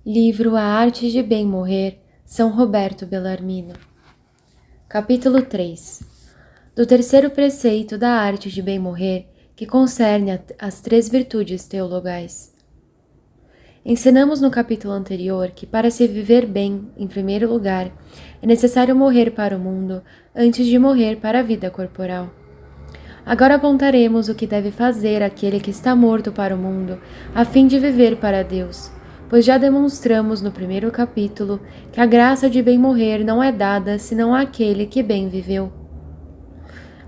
Livro A Arte de Bem Morrer, São Roberto Bellarmino. Capítulo 3. Do terceiro preceito da arte de bem morrer, que concerne as três virtudes teologais. Ensinamos no capítulo anterior que para se viver bem, em primeiro lugar, é necessário morrer para o mundo antes de morrer para a vida corporal. Agora apontaremos o que deve fazer aquele que está morto para o mundo, a fim de viver para Deus, pois já demonstramos no primeiro capítulo que a graça de bem morrer não é dada senão àquele que bem viveu.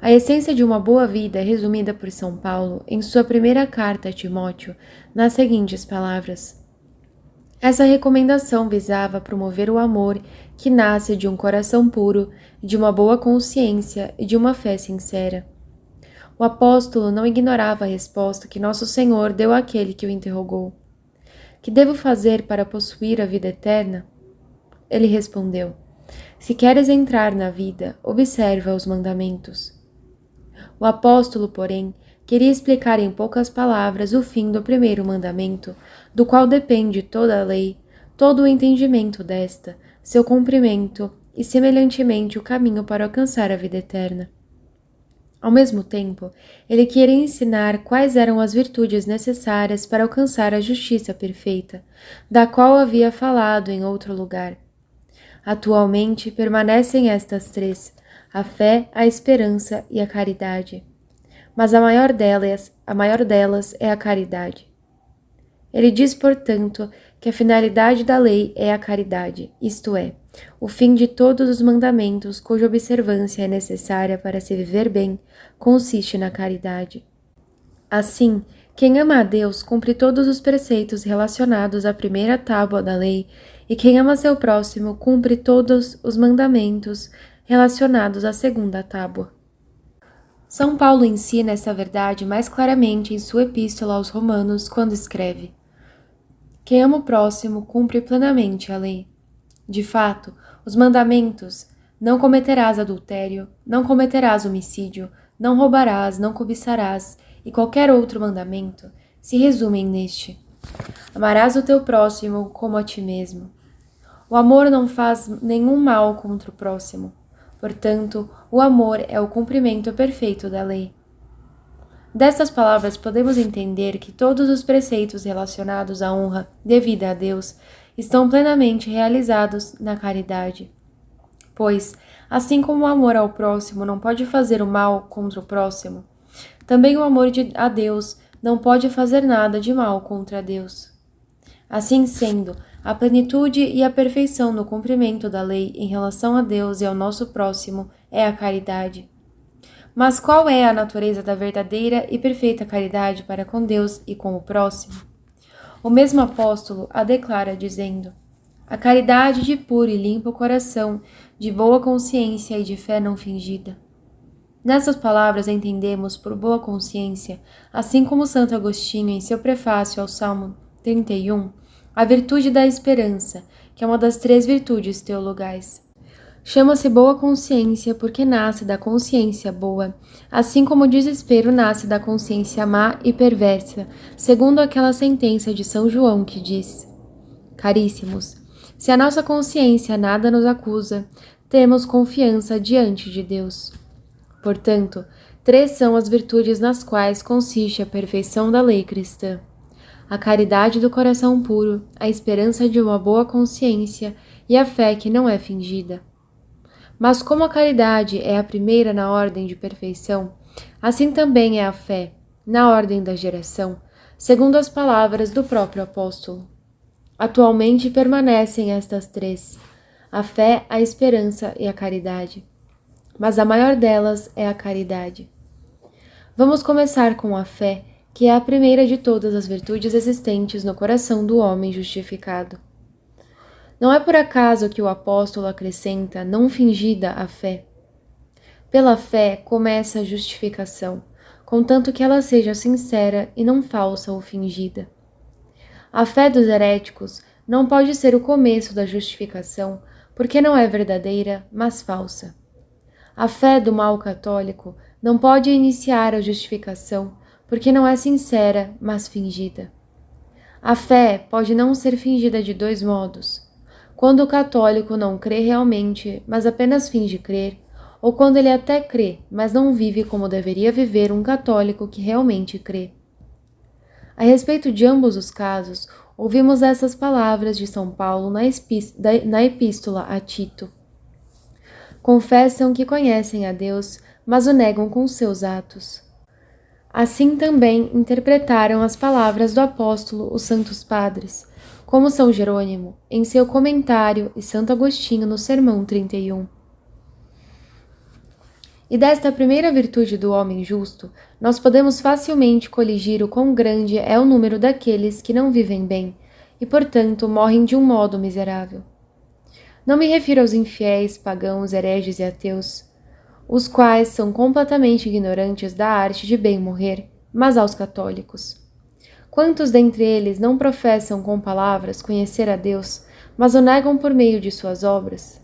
A essência de uma boa vida é resumida por São Paulo em sua primeira carta a Timóteo, nas seguintes palavras. Essa recomendação visava promover o amor que nasce de um coração puro, de uma boa consciência e de uma fé sincera. O apóstolo não ignorava a resposta que Nosso Senhor deu àquele que o interrogou. Que devo fazer para possuir a vida eterna? Ele respondeu: se queres entrar na vida, observa os mandamentos. O apóstolo, porém, queria explicar em poucas palavras o fim do primeiro mandamento, do qual depende toda a lei, todo o entendimento desta, seu cumprimento e, semelhantemente, o caminho para alcançar a vida eterna. Ao mesmo tempo, ele queria ensinar quais eram as virtudes necessárias para alcançar a justiça perfeita, da qual havia falado em outro lugar. Atualmente permanecem estas três: a fé, a esperança e a caridade. Mas a maior delas é a caridade. Ele diz, portanto, que a finalidade da lei é a caridade, isto é, o fim de todos os mandamentos cuja observância é necessária para se viver bem, consiste na caridade. Assim, quem ama a Deus cumpre todos os preceitos relacionados à primeira tábua da lei, e quem ama seu próximo cumpre todos os mandamentos relacionados à segunda tábua. São Paulo ensina essa verdade mais claramente em sua epístola aos Romanos, quando escreve: quem ama o próximo cumpre plenamente a lei. De fato, os mandamentos: não cometerás adultério, não cometerás homicídio, não roubarás, não cobiçarás, e qualquer outro mandamento, se resumem neste: amarás o teu próximo como a ti mesmo. O amor não faz nenhum mal contra o próximo. Portanto, o amor é o cumprimento perfeito da lei. Destas palavras podemos entender que todos os preceitos relacionados à honra devida a Deus estão plenamente realizados na caridade. Pois, assim como o amor ao próximo não pode fazer o mal contra o próximo, também o amor a Deus não pode fazer nada de mal contra Deus. Assim sendo, a plenitude e a perfeição no cumprimento da lei em relação a Deus e ao nosso próximo é a caridade. Mas qual é a natureza da verdadeira e perfeita caridade para com Deus e com o próximo? O mesmo apóstolo a declara dizendo: a caridade de puro e limpo coração, de boa consciência e de fé não fingida. Nessas palavras entendemos por boa consciência, assim como Santo Agostinho em seu prefácio ao Salmo 31, a virtude da esperança, que é uma das três virtudes teologais. Chama-se boa consciência porque nasce da consciência boa, assim como o desespero nasce da consciência má e perversa, segundo aquela sentença de São João que diz: caríssimos, se a nossa consciência nada nos acusa, temos confiança diante de Deus. Portanto, três são as virtudes nas quais consiste a perfeição da lei cristã: a caridade do coração puro, a esperança de uma boa consciência e a fé que não é fingida. Mas como a caridade é a primeira na ordem de perfeição, assim também é a fé, na ordem da geração, segundo as palavras do próprio apóstolo. Atualmente permanecem estas três: a fé, a esperança e a caridade. Mas a maior delas é a caridade. Vamos começar com a fé, que é a primeira de todas as virtudes existentes no coração do homem justificado. Não é por acaso que o apóstolo acrescenta não fingida a fé. Pela fé começa a justificação, contanto que ela seja sincera e não falsa ou fingida. A fé dos heréticos não pode ser o começo da justificação, porque não é verdadeira, mas falsa. A fé do mau católico não pode iniciar a justificação, porque não é sincera, mas fingida. A fé pode não ser fingida de dois modos: quando o católico não crê realmente, mas apenas finge crer, ou quando ele até crê, mas não vive como deveria viver um católico que realmente crê. A respeito de ambos os casos, ouvimos essas palavras de São Paulo na Epístola a Tito. Confessam que conhecem a Deus, mas o negam com seus atos. Assim também interpretaram as palavras do apóstolo os santos padres, como São Jerônimo, em seu comentário, e Santo Agostinho no Sermão 31. E desta primeira virtude do homem justo, nós podemos facilmente coligir o quão grande é o número daqueles que não vivem bem e, portanto, morrem de um modo miserável. Não me refiro aos infiéis, pagãos, hereges e ateus, os quais são completamente ignorantes da arte de bem morrer, mas aos católicos. Quantos dentre eles não professam com palavras conhecer a Deus, mas o negam por meio de suas obras?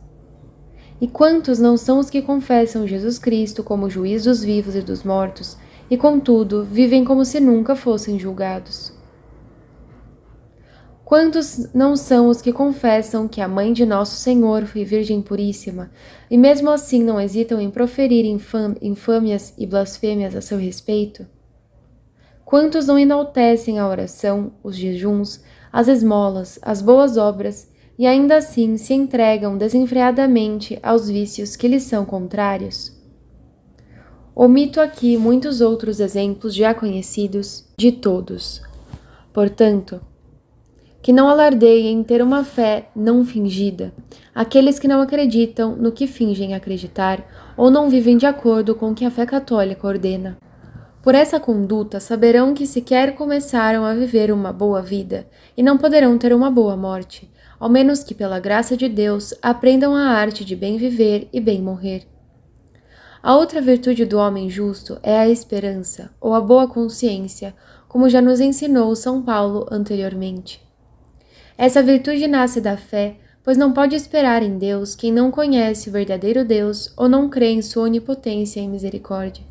E quantos não são os que confessam Jesus Cristo como juiz dos vivos e dos mortos, e contudo vivem como se nunca fossem julgados? Quantos não são os que confessam que a mãe de nosso Senhor foi Virgem Puríssima, e mesmo assim não hesitam em proferir infâmias e blasfêmias a seu respeito? Quantos não enaltecem a oração, os jejuns, as esmolas, as boas obras, e ainda assim se entregam desenfreadamente aos vícios que lhes são contrários? Omito aqui muitos outros exemplos já conhecidos de todos. Portanto, que não alardeiem ter uma fé não fingida, aqueles que não acreditam no que fingem acreditar ou não vivem de acordo com o que a fé católica ordena. Por essa conduta saberão que sequer começaram a viver uma boa vida e não poderão ter uma boa morte, ao menos que pela graça de Deus aprendam a arte de bem viver e bem morrer. A outra virtude do homem justo é a esperança, ou a boa consciência, como já nos ensinou São Paulo anteriormente. Essa virtude nasce da fé, pois não pode esperar em Deus quem não conhece o verdadeiro Deus ou não crê em sua onipotência e misericórdia.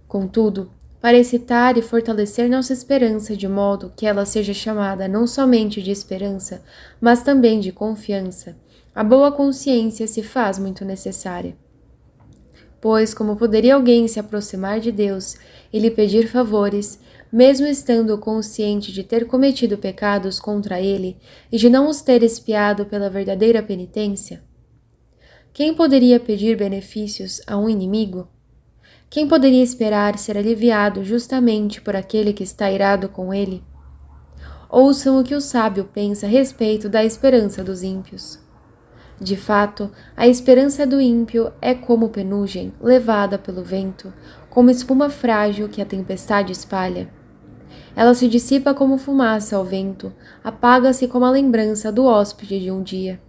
Contudo, para excitar e fortalecer nossa esperança de modo que ela seja chamada não somente de esperança, mas também de confiança, a boa consciência se faz muito necessária. Pois, como poderia alguém se aproximar de Deus e lhe pedir favores, mesmo estando consciente de ter cometido pecados contra ele e de não os ter expiado pela verdadeira penitência? Quem poderia pedir benefícios a um inimigo? Quem poderia esperar ser aliviado justamente por aquele que está irado com ele? Ouçam o que o sábio pensa a respeito da esperança dos ímpios. De fato, a esperança do ímpio é como penugem levada pelo vento, como espuma frágil que a tempestade espalha. Ela se dissipa como fumaça ao vento, apaga-se como a lembrança do hóspede de um dia.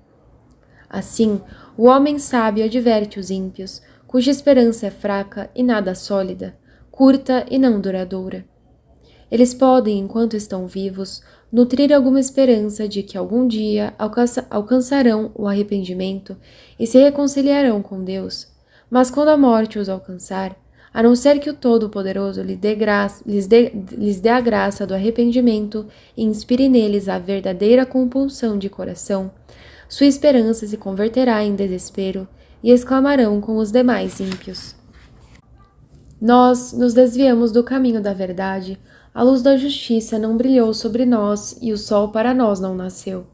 Assim, o homem sábio adverte os ímpios, cuja esperança é fraca e nada sólida, curta e não duradoura. Eles podem, enquanto estão vivos, nutrir alguma esperança de que algum dia alcançarão o arrependimento e se reconciliarão com Deus, mas quando a morte os alcançar, a não ser que o Todo-Poderoso lhes dê a graça do arrependimento e inspire neles a verdadeira compulsão de coração, sua esperança se converterá em desespero e exclamarão com os demais ímpios: Nós nos desviamos do caminho da verdade, a luz da justiça não brilhou sobre nós e o sol para nós não nasceu.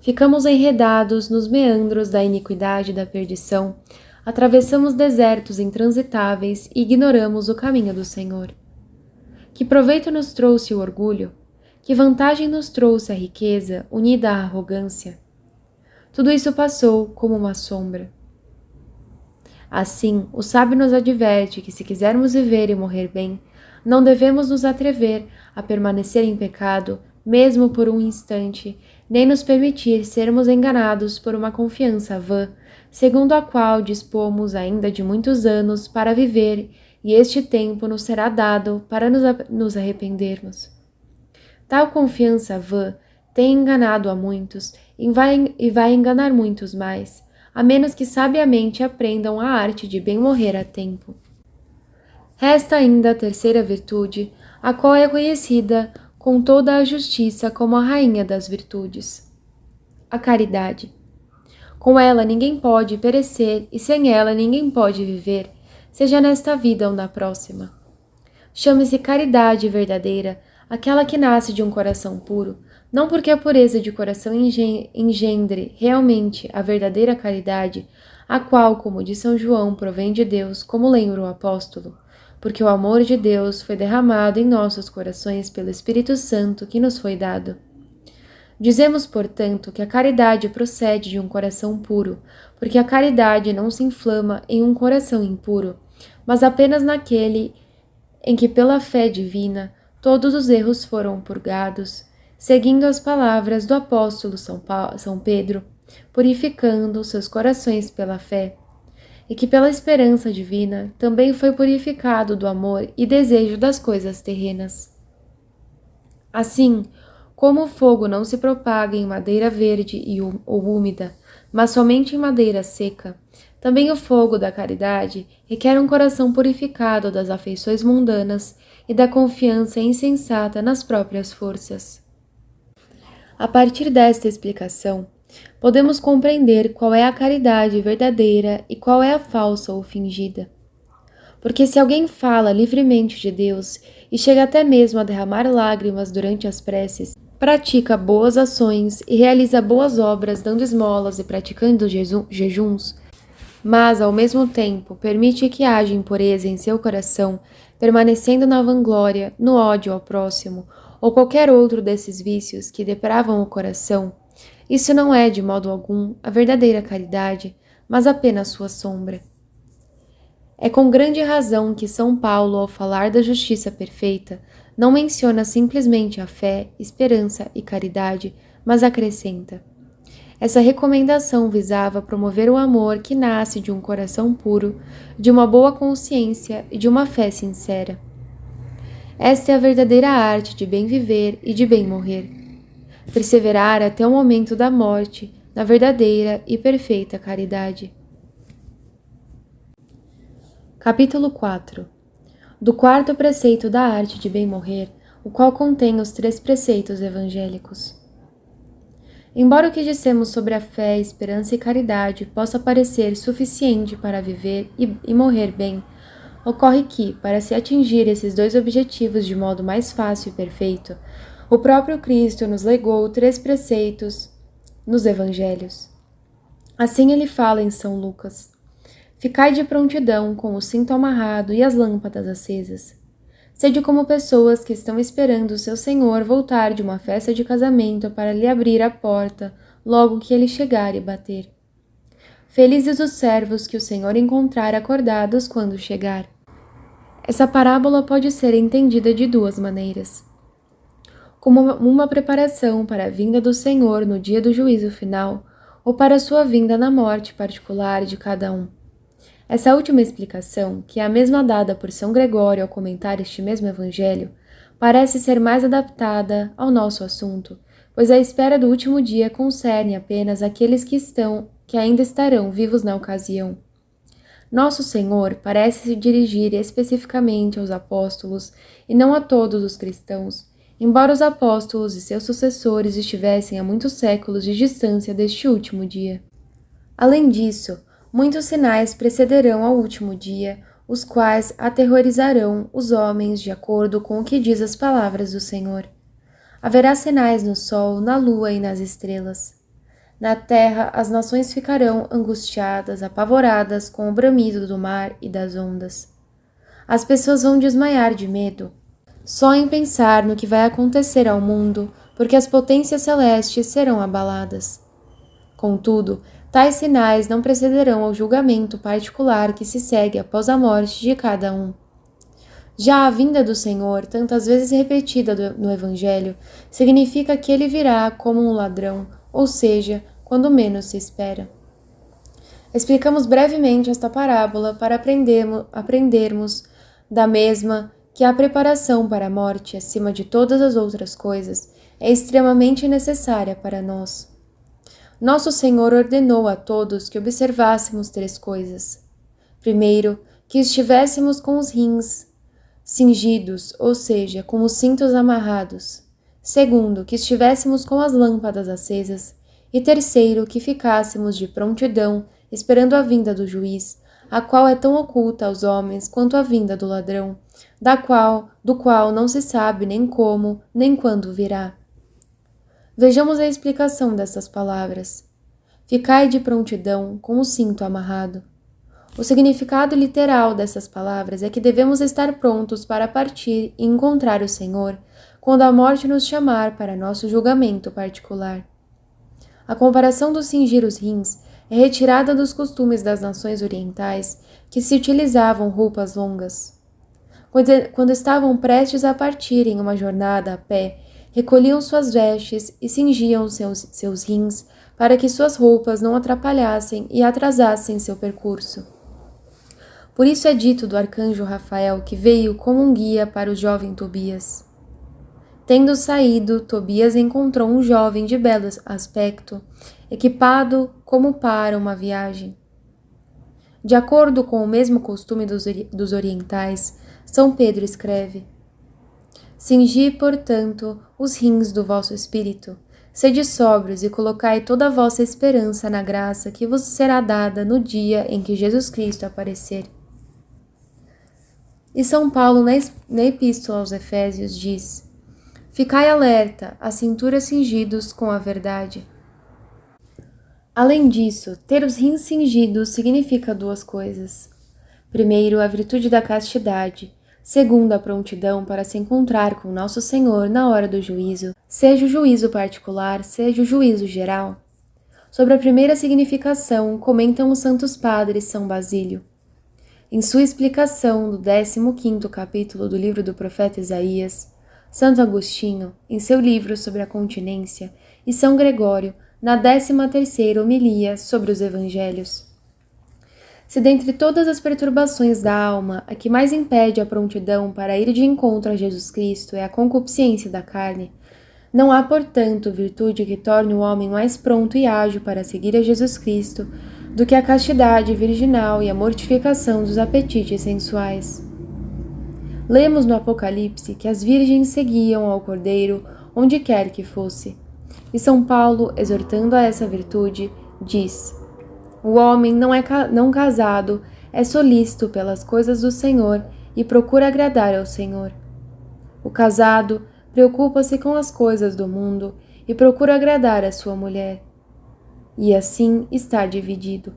Ficamos enredados nos meandros da iniquidade e da perdição, atravessamos desertos intransitáveis e ignoramos o caminho do Senhor. Que proveito nos trouxe o orgulho? Que vantagem nos trouxe a riqueza, unida à arrogância? Tudo isso passou como uma sombra. Assim, o sábio nos adverte que, se quisermos viver e morrer bem, não devemos nos atrever a permanecer em pecado, mesmo por um instante, nem nos permitir sermos enganados por uma confiança vã, segundo a qual dispomos ainda de muitos anos para viver, e este tempo nos será dado para nos arrependermos. Tal confiança vã tem enganado a muitos e vai enganar muitos mais, a menos que sabiamente aprendam a arte de bem morrer a tempo. Resta ainda a terceira virtude, a qual é conhecida com toda a justiça como a rainha das virtudes. A caridade. Com ela ninguém pode perecer e sem ela ninguém pode viver, seja nesta vida ou na próxima. Chame-se caridade verdadeira, aquela que nasce de um coração puro, não porque a pureza de coração engendre realmente a verdadeira caridade, a qual, como diz São João, provém de Deus, como lembra o apóstolo, porque o amor de Deus foi derramado em nossos corações pelo Espírito Santo que nos foi dado. Dizemos, portanto, que a caridade procede de um coração puro, porque a caridade não se inflama em um coração impuro, mas apenas naquele em que pela fé divina todos os erros foram purgados, seguindo as palavras do apóstolo São Pedro, purificando seus corações pela fé, e que pela esperança divina também foi purificado do amor e desejo das coisas terrenas. Assim, como o fogo não se propaga em madeira verde ou úmida, mas somente em madeira seca, também o fogo da caridade requer um coração purificado das afeições mundanas e da confiança insensata nas próprias forças. A partir desta explicação, podemos compreender qual é a caridade verdadeira e qual é a falsa ou fingida. Porque se alguém fala livremente de Deus e chega até mesmo a derramar lágrimas durante as preces, pratica boas ações e realiza boas obras dando esmolas e praticando jejuns, mas, ao mesmo tempo, permite que haja impureza em seu coração, permanecendo na vanglória, no ódio ao próximo, ou qualquer outro desses vícios que depravam o coração, isso não é, de modo algum, a verdadeira caridade, mas apenas sua sombra. É com grande razão que São Paulo, ao falar da justiça perfeita, não menciona simplesmente a fé, esperança e caridade, mas acrescenta: essa recomendação visava promover o amor que nasce de um coração puro, de uma boa consciência e de uma fé sincera. Esta é a verdadeira arte de bem viver e de bem morrer. Perseverar até o momento da morte na verdadeira e perfeita caridade. Capítulo 4. Do quarto preceito da arte de bem morrer, o qual contém os 3 preceitos evangélicos. Embora o que dissemos sobre a fé, esperança e caridade possa parecer suficiente para viver e morrer bem, ocorre que, para se atingir esses 2 objetivos de modo mais fácil e perfeito, o próprio Cristo nos legou 3 preceitos nos evangelhos. Assim ele fala em São Lucas: ficai de prontidão com o cinto amarrado e as lâmpadas acesas. Sede como pessoas que estão esperando o seu Senhor voltar de uma festa de casamento para lhe abrir a porta logo que ele chegar e bater. Felizes os servos que o Senhor encontrar acordados quando chegar. Essa parábola pode ser entendida de 2 maneiras. Como uma preparação para a vinda do Senhor no dia do juízo final, ou para a sua vinda na morte particular de cada um. Essa última explicação, que é a mesma dada por São Gregório ao comentar este mesmo evangelho, parece ser mais adaptada ao nosso assunto, pois a espera do último dia concerne apenas aqueles que ainda estarão vivos na ocasião. Nosso Senhor parece se dirigir especificamente aos apóstolos e não a todos os cristãos, embora os apóstolos e seus sucessores estivessem a muitos séculos de distância deste último dia. Além disso, muitos sinais precederão ao último dia, os quais aterrorizarão os homens de acordo com o que diz as palavras do Senhor. Haverá sinais no sol, na lua e nas estrelas. Na terra as nações ficarão angustiadas, apavoradas com o bramido do mar e das ondas. As pessoas vão desmaiar de medo, só em pensar no que vai acontecer ao mundo, porque as potências celestes serão abaladas. Contudo, tais sinais não precederão ao julgamento particular que se segue após a morte de cada um. Já a vinda do Senhor, tantas vezes repetida no Evangelho, significa que ele virá como um ladrão, ou seja, quando menos se espera. Explicamos brevemente esta parábola para aprendermos da mesma que a preparação para a morte, acima de todas as outras coisas, é extremamente necessária para nós. Nosso Senhor ordenou a todos que observássemos 3 coisas. Primeiro, que estivéssemos com os rins cingidos, ou seja, com os cintos amarrados. Segundo, que estivéssemos com as lâmpadas acesas. E terceiro, que ficássemos de prontidão, esperando a vinda do juiz, a qual é tão oculta aos homens quanto a vinda do ladrão, do qual não se sabe nem como, nem quando virá. Vejamos a explicação dessas palavras. Ficai de prontidão, com o cinto amarrado. O significado literal dessas palavras é que devemos estar prontos para partir e encontrar o Senhor quando a morte nos chamar para nosso julgamento particular. A comparação do cingir os rins é retirada dos costumes das nações orientais que se utilizavam roupas longas. Quando estavam prestes a partir em uma jornada a pé, recolhiam suas vestes e cingiam seus rins para que suas roupas não atrapalhassem e atrasassem seu percurso. Por isso é dito do arcanjo Rafael que veio como um guia para o jovem Tobias. Tendo saído, Tobias encontrou um jovem de belo aspecto, equipado como para uma viagem. De acordo com o mesmo costume dos orientais, São Pedro escreve: Cingi, portanto, os rins do vosso espírito, sede sóbrios e colocai toda a vossa esperança na graça que vos será dada no dia em que Jesus Cristo aparecer. E São Paulo, na Epístola aos Efésios, diz: Ficai alerta, a cintura cingidos com a verdade. Além disso, ter os rins cingidos significa duas coisas. Primeiro, a virtude da castidade. Segundo, a prontidão para se encontrar com Nosso Senhor na hora do juízo, seja o juízo particular, seja o juízo geral. Sobre a primeira significação, comentam os santos padres São Basílio. Em sua explicação do 15º capítulo do livro do profeta Isaías, Santo Agostinho, em seu livro sobre a continência, e São Gregório, na 13ª homilia sobre os Evangelhos. Se dentre todas as perturbações da alma, a que mais impede a prontidão para ir de encontro a Jesus Cristo é a concupiscência da carne, não há, portanto, virtude que torne o homem mais pronto e ágil para seguir a Jesus Cristo do que a castidade virginal e a mortificação dos apetites sensuais. Lemos no Apocalipse que as virgens seguiam ao Cordeiro onde quer que fosse. E São Paulo, exortando a essa virtude, diz: O homem não casado é solícito pelas coisas do Senhor e procura agradar ao Senhor. O casado preocupa-se com as coisas do mundo e procura agradar a sua mulher. E assim está dividido.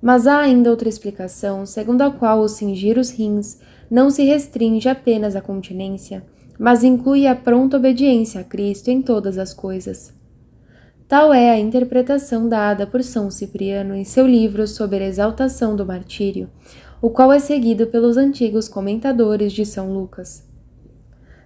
Mas há ainda outra explicação, segundo a qual o cingir os rins não se restringe apenas à continência, mas inclui a pronta obediência a Cristo em todas as coisas. Tal é a interpretação dada por São Cipriano em seu livro sobre a exaltação do martírio, o qual é seguido pelos antigos comentadores de São Lucas.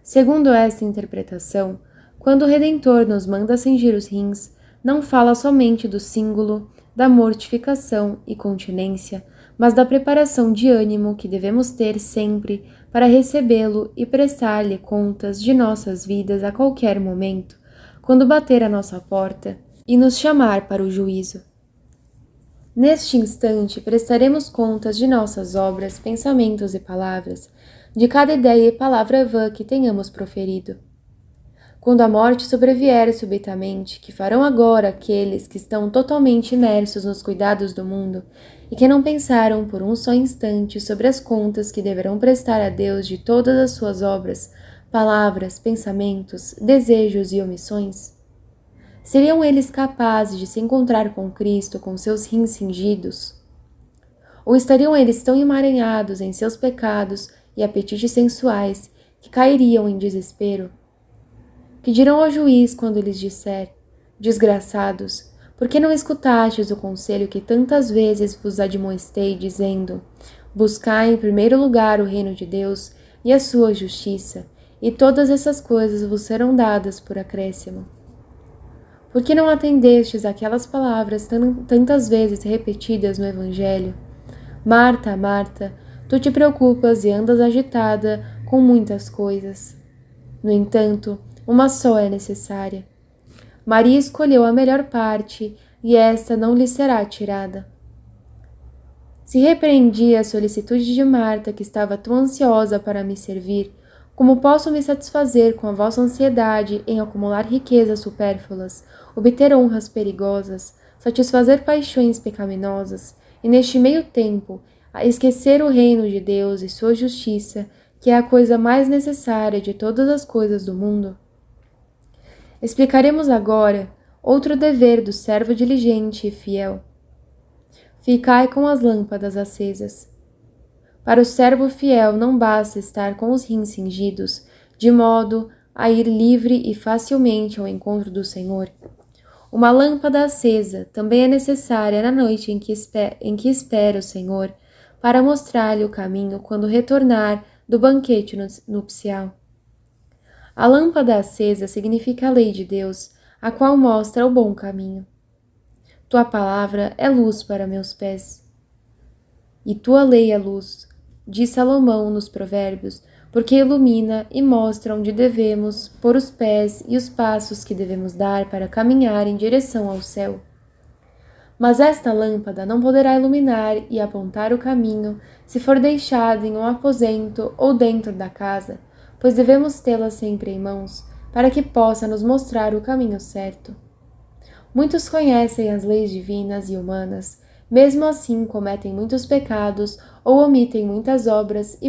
Segundo esta interpretação, quando o Redentor nos manda cingir os rins, não fala somente do símbolo, da mortificação e continência, mas da preparação de ânimo que devemos ter sempre para recebê-lo e prestar-lhe contas de nossas vidas a qualquer momento, quando bater à nossa porta e nos chamar para o juízo. Neste instante, prestaremos contas de nossas obras, pensamentos e palavras, de cada ideia e palavra vã que tenhamos proferido. Quando a morte sobrevier subitamente, que farão agora aqueles que estão totalmente imersos nos cuidados do mundo e que não pensaram por um só instante sobre as contas que deverão prestar a Deus de todas as suas obras, palavras, pensamentos, desejos e omissões? Seriam eles capazes de se encontrar com Cristo com seus rins cingidos? Ou estariam eles tão emaranhados em seus pecados e apetites sensuais que cairiam em desespero? Que dirão ao juiz quando lhes disser: Desgraçados, por que não escutastes o conselho que tantas vezes vos admoestei, dizendo: Buscai em primeiro lugar o reino de Deus e a sua justiça, e todas essas coisas vos serão dadas por acréscimo? Por que não atendestes àquelas palavras tantas vezes repetidas no Evangelho? Marta, Marta, tu te preocupas e andas agitada com muitas coisas. No entanto, uma só é necessária. Maria escolheu a melhor parte, e esta não lhe será tirada. Se repreendi a solicitude de Marta, que estava tão ansiosa para me servir, Como posso me satisfazer com a vossa ansiedade em acumular riquezas supérfluas, obter honras perigosas, satisfazer paixões pecaminosas, e neste meio tempo, a esquecer o reino de Deus e sua justiça, que é a coisa mais necessária de todas as coisas do mundo? Explicaremos agora outro dever do servo diligente e fiel. Ficai com as lâmpadas acesas. Para o servo fiel não basta estar com os rins cingidos, de modo a ir livre e facilmente ao encontro do Senhor. Uma lâmpada acesa também é necessária na noite em que espera o Senhor, para mostrar-lhe o caminho quando retornar do banquete nupcial. A lâmpada acesa significa a lei de Deus, a qual mostra o bom caminho. Tua palavra é luz para meus pés, e tua lei é luz, diz Salomão nos Provérbios, porque ilumina e mostra onde devemos pôr os pés e os passos que devemos dar para caminhar em direção ao céu. Mas esta lâmpada não poderá iluminar e apontar o caminho se for deixada em um aposento ou dentro da casa, pois devemos tê-la sempre em mãos, para que possa nos mostrar o caminho certo. Muitos conhecem as leis divinas e humanas, mesmo assim cometem muitos pecados ou omitem muitas obras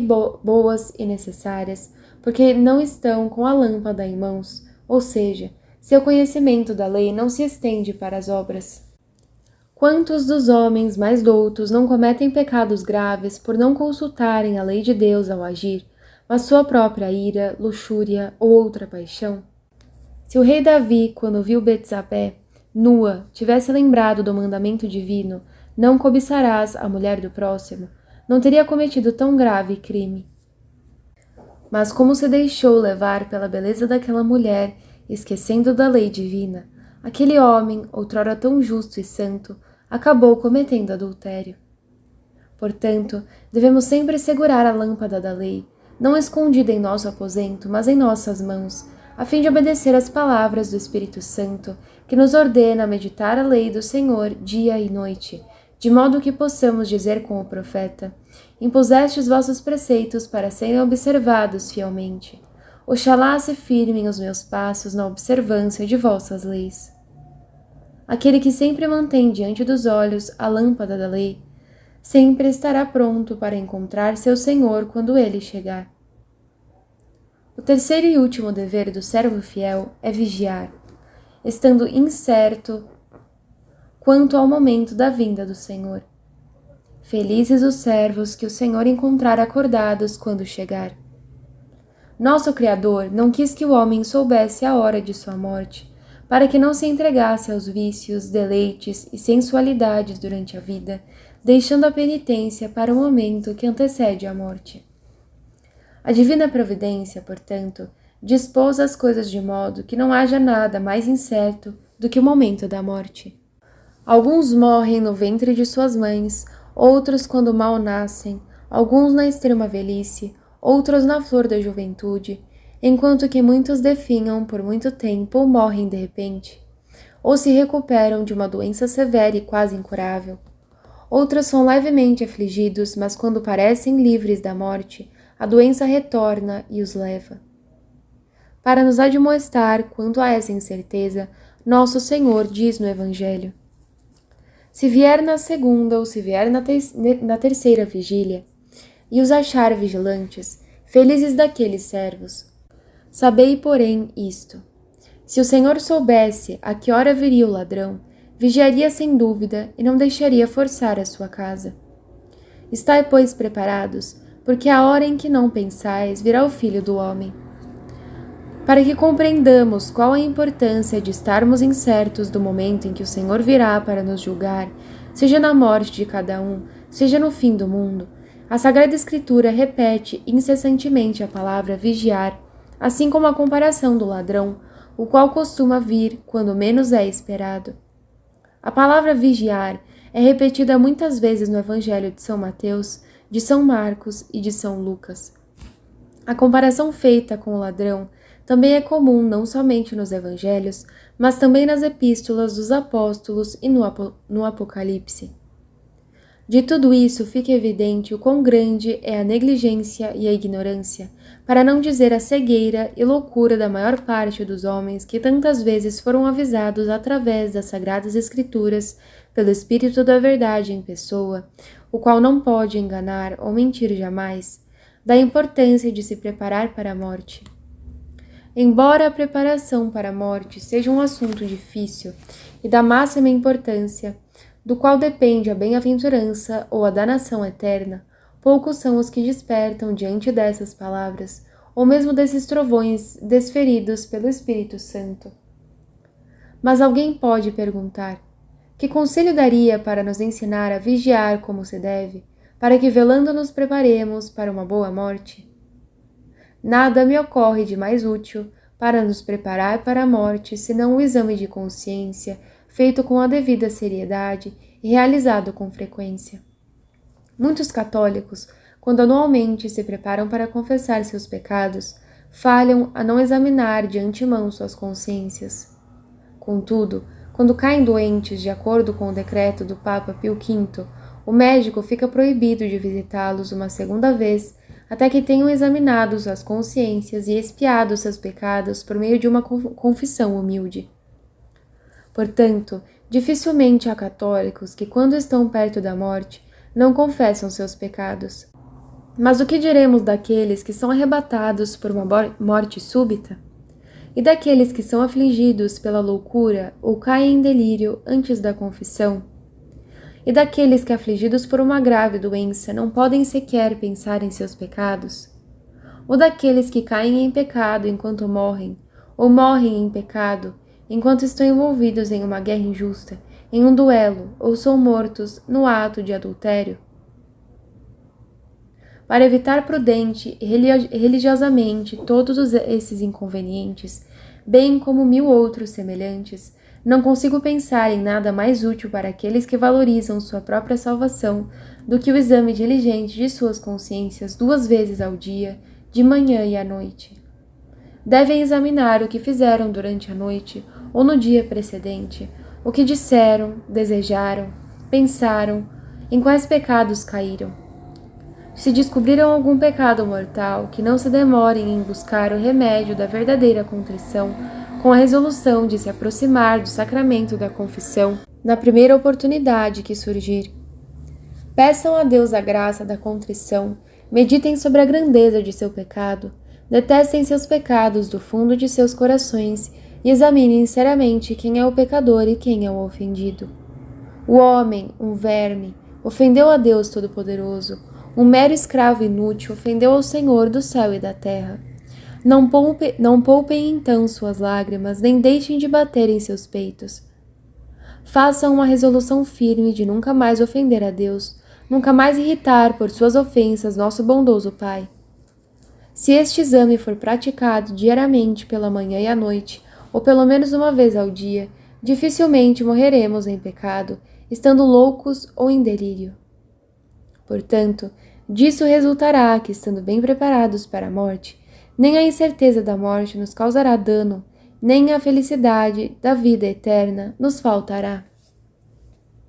boas e necessárias, porque não estão com a lâmpada em mãos, ou seja, seu conhecimento da lei não se estende para as obras. Quantos dos homens mais doutos não cometem pecados graves por não consultarem a lei de Deus ao agir, mas sua própria ira, luxúria ou outra paixão? Se o rei Davi, quando viu Betsabé nua, tivesse lembrado do mandamento divino, não cobiçarás a mulher do próximo, não teria cometido tão grave crime. Mas como se deixou levar pela beleza daquela mulher, esquecendo da lei divina, aquele homem, outrora tão justo e santo, acabou cometendo adultério. Portanto, devemos sempre segurar a lâmpada da lei, não escondida em nosso aposento, mas em nossas mãos, a fim de obedecer às palavras do Espírito Santo, que nos ordena meditar a lei do Senhor dia e noite, de modo que possamos dizer com o profeta: impuseste os vossos preceitos para serem observados fielmente. Oxalá se firmem os meus passos na observância de vossas leis. Aquele que sempre mantém diante dos olhos a lâmpada da lei, sempre estará pronto para encontrar seu Senhor quando ele chegar. O terceiro e último dever do servo fiel é vigiar, estando incerto quanto ao momento da vinda do Senhor. Felizes os servos que o Senhor encontrar acordados quando chegar. Nosso Criador não quis que o homem soubesse a hora de sua morte, para que não se entregasse aos vícios, deleites e sensualidades durante a vida, deixando a penitência para o momento que antecede a morte. A divina providência, portanto, dispôs as coisas de modo que não haja nada mais incerto do que o momento da morte. Alguns morrem no ventre de suas mães, outros quando mal nascem, alguns na extrema velhice, outros na flor da juventude, enquanto que muitos definham por muito tempo ou morrem de repente, ou se recuperam de uma doença severa e quase incurável. Outros são levemente afligidos, mas quando parecem livres da morte, a doença retorna e os leva. Para nos admoestar quanto a essa incerteza, nosso Senhor diz no Evangelho: se vier na segunda ou se vier na terceira vigília, e os achar vigilantes, felizes daqueles servos. Sabei, porém, isto: se o Senhor soubesse a que hora viria o ladrão, vigiaria sem dúvida e não deixaria forçar a sua casa. Estai, pois, preparados, porque a hora em que não pensais virá o Filho do Homem. Para que compreendamos qual a importância de estarmos incertos do momento em que o Senhor virá para nos julgar, seja na morte de cada um, seja no fim do mundo, a Sagrada Escritura repete incessantemente a palavra vigiar, assim como a comparação do ladrão, o qual costuma vir quando menos é esperado. A palavra vigiar é repetida muitas vezes no Evangelho de São Mateus, de São Marcos e de São Lucas. A comparação feita com o ladrão também é comum não somente nos Evangelhos, mas também nas epístolas dos apóstolos e no Apocalipse. De tudo isso fica evidente o quão grande é a negligência e a ignorância, para não dizer a cegueira e loucura da maior parte dos homens que tantas vezes foram avisados através das Sagradas Escrituras pelo Espírito da Verdade em pessoa, o qual não pode enganar ou mentir jamais, da importância de se preparar para a morte. Embora a preparação para a morte seja um assunto difícil e da máxima importância, do qual depende a bem-aventurança ou a danação eterna, poucos são os que despertam diante dessas palavras, ou mesmo desses trovões desferidos pelo Espírito Santo. Mas alguém pode perguntar: que conselho daria para nos ensinar a vigiar como se deve, para que velando nos preparemos para uma boa morte? Nada me ocorre de mais útil para nos preparar para a morte senão o exame de consciência, feito com a devida seriedade e realizado com frequência. Muitos católicos, quando anualmente se preparam para confessar seus pecados, falham a não examinar de antemão suas consciências. Contudo, quando caem doentes de acordo com o decreto do Papa Pio V, o médico fica proibido de visitá-los uma segunda vez até que tenham examinado suas consciências e expiado seus pecados por meio de uma confissão humilde. Portanto, dificilmente há católicos que, quando estão perto da morte, não confessam seus pecados. Mas o que diremos daqueles que são arrebatados por uma morte súbita? E daqueles que são afligidos pela loucura ou caem em delírio antes da confissão? E daqueles que, afligidos por uma grave doença, não podem sequer pensar em seus pecados? Ou daqueles que caem em pecado enquanto morrem, ou morrem em pecado, enquanto estão envolvidos em uma guerra injusta, em um duelo, ou são mortos no ato de adultério? Para evitar prudente e religiosamente todos esses inconvenientes, bem como 1000 outros semelhantes, não consigo pensar em nada mais útil para aqueles que valorizam sua própria salvação do que o exame diligente de suas consciências 2 vezes ao dia, de manhã e à noite. Devem examinar o que fizeram durante a noite ou no dia precedente, o que disseram, desejaram, pensaram, em quais pecados caíram. Se descobriram algum pecado mortal, que não se demorem em buscar o remédio da verdadeira contrição, com a resolução de se aproximar do sacramento da confissão na primeira oportunidade que surgir. Peçam a Deus a graça da contrição, meditem sobre a grandeza de seu pecado, detestem seus pecados do fundo de seus corações e examinem seriamente quem é o pecador e quem é o ofendido. O homem, um verme, ofendeu a Deus Todo-Poderoso. Um mero escravo inútil ofendeu ao Senhor do céu e da terra. Não poupem então suas lágrimas, nem deixem de bater em seus peitos. Façam uma resolução firme de nunca mais ofender a Deus, nunca mais irritar por suas ofensas nosso bondoso Pai. Se este exame for praticado diariamente pela manhã e à noite, ou pelo menos uma vez ao dia, dificilmente morreremos em pecado, estando loucos ou em delírio. Portanto, disso resultará que, estando bem preparados para a morte, nem a incerteza da morte nos causará dano, nem a felicidade da vida eterna nos faltará.